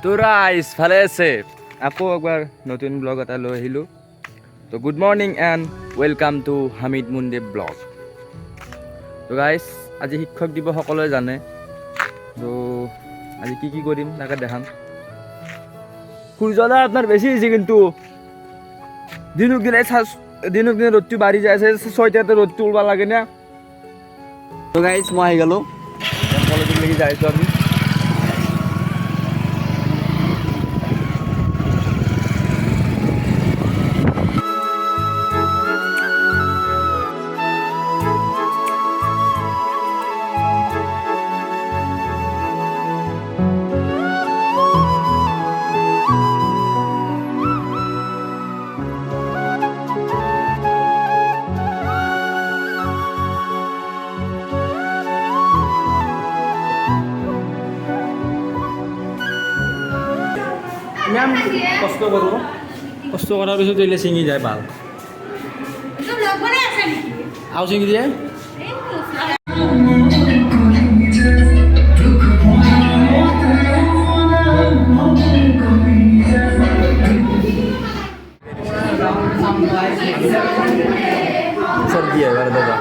তো রাইস ভালে আছে আকৌ একবাৰ নতুন ব্লগ এটা লৈ আহিলোঁ তো good morning and welcome to Hamid Munde blog তো গাইজ আজি শিক্ষক দিৱস সকলোৱে জানে তো আজি কি কৰিম তাকে দেখাম সূৰ্যোদয় আপোনাৰ বেছি হৈছে কিন্তু দিনক দিনে ৰ'দটো বাঢ়ি যায় আছে 6টাতে ৰ'দটো ওলাব লাগে না তো গাইজ মই আহি গ'লোঁ কলেজত লাগি যাই আছোঁ আমি ইমান কষ্ট কৰোঁ কষ্ট কৰাৰ পিছত দিলে ছিঙি যায় ভাল আৰু ছিঙি দিয়ে চব্জি এবাৰ দাদা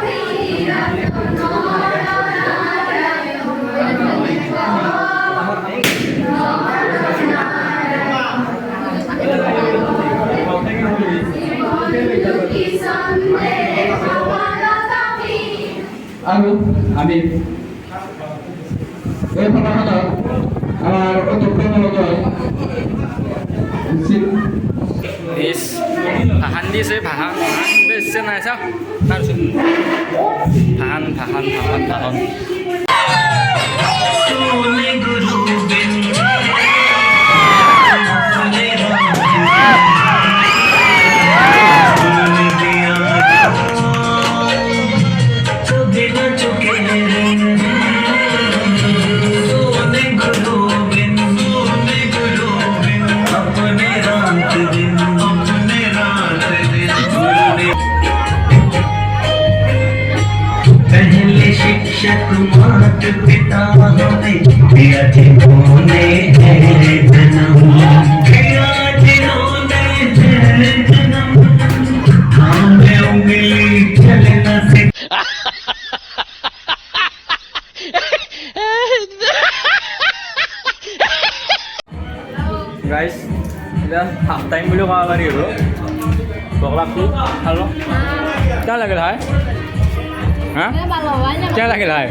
আৰু আমি এই ফটোখনত আমাৰ অধ্যক্ষৰ লগত ভাষণ দিছে ভাষণ বেছি নাই চাওক তাৰপিছত ভাষণ शिक्षक मात पिता हमें दिया जिन्होंने है जन्म दिया जिन्होंने है जन्म थामे उंगली चलना से গাইজ এতিয়া হাফ টাইম বুলি ক'ব পাৰি আৰু বগলাটো আৰু কেনে লাগিল হাই হা কেনে লাগিল হাই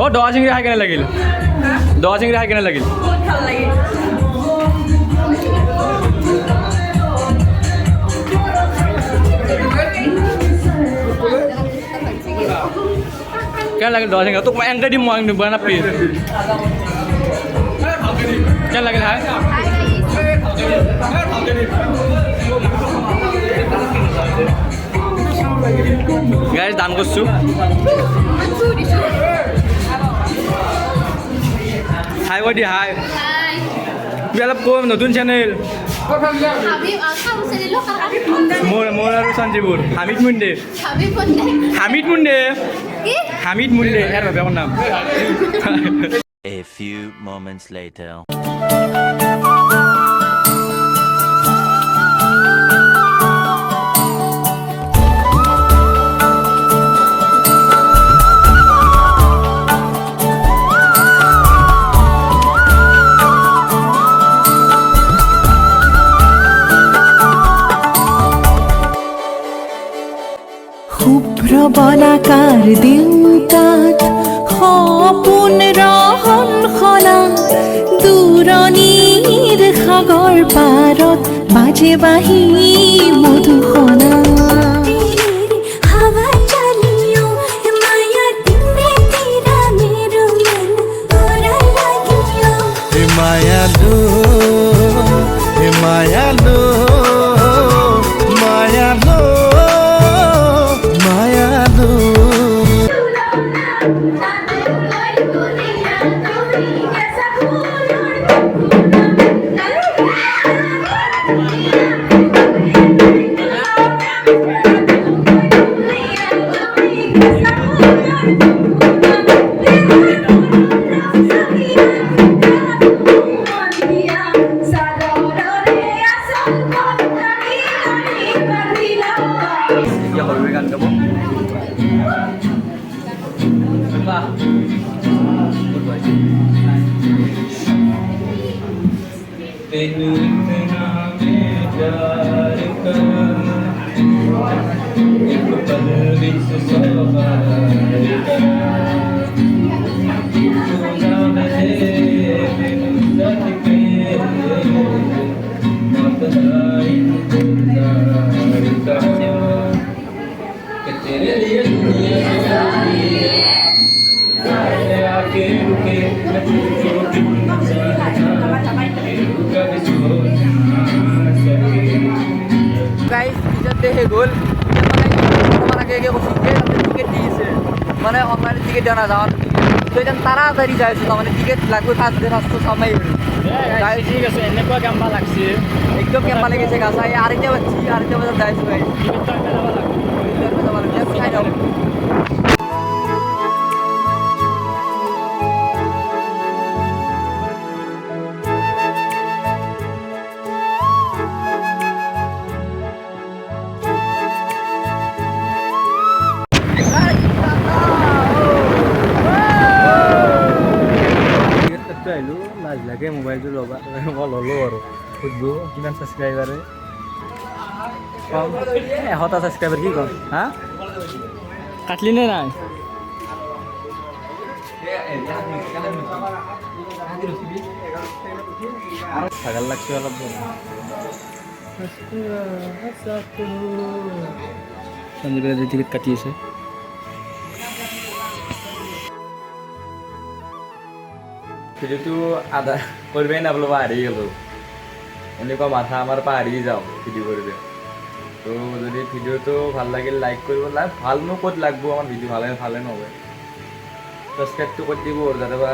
অ' দহ চিংৰি খাই কেনে লাগিল দহ চিংৰি খাই কেনে লাগিল কেনে লাগিল দহ চিংৰি তোক মই এনেকৈ দিম মই নিব নাপি কেনে লাগিল হাই গাইজ দান করছো হাই বডি হাই অলপ কম নতুন চ্যানেল মোৰ আৰু সঞ্জীৱৰ হামিদ মুণ্ডে ইয়াৰ বাপেকৰ নাম A few moments later. শুভ্ৰ বলাকাৰ দিনটাত সপোন ৰহন সলা দূৰণিৰ সাগৰ পাৰত বাজে বাঁহী মধুসনা মায়ালু মায়ালু মায়ালু মায়ালু तेनू इतना मैं प्यार करा एक पल विच सौ बार करा तू ना दे मैनू सच के मत इंतजार करा कि तेरे लिए दुनिया सारी आके रुके मैं तुझको গাইজ পিছতে হৈ গ'ল মানে টিকেট দিছে মানে অনলাইনে টিকেট দিয়া নাযাওঁ তো এতিয়া তাড়াতাড়ি যাই আছোঁ তাৰমানে টিকেট লাগবে ফাৰ্ষ্ট সময় ঠিক আছে এনেকুৱা কেম্বা লাগছে একদম কেম্পা লাগিছে গাছা এই আঢ়ৈটা বজাত যাই আছোঁ গাইজ চাই যাওঁ আহিলোঁ লাজ লাগে মোবাইলটো ল'বা মই ল'লোঁ আৰু সুধিব কিমান ছাবস্ক্ৰাইবাৰে কম 100টা ছাবস্ক্ৰাইবাৰ কি কম হা কাটলি নে নাই ভাগাল লাগছে অলপ সঞ্জীৱে টিকেট কাটি আছে ভিডিওটো আধা করবেই না বলো হারিয়ে গেল এনেকুৱা মাথা আমার পাহারিয়ে যাও ভিডিও করবে তো যদি ভিডিওটো ভাল লাগিল লাইক করব ভালনো ক'ত লাগবো আমার ভিডিও ভালে নহ'ব সাবস্ক্রাইবটো করে দিব যাতে বা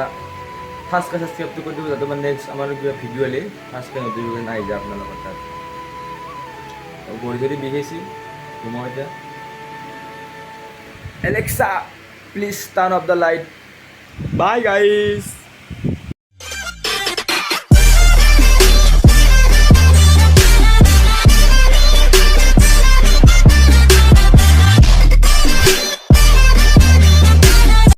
ফার্স্টকে সাবস্ক্রাইবটো করে দিব যাতে মানে নেক্সট আমার ভিডিও এলে ফার্স্টকে নোটিফিকেশন আহি যায় আপোনালোকৰ তাত বহি যদি বিহেছি ঘুমাও এতিয়া Alexa please turn off the light by guys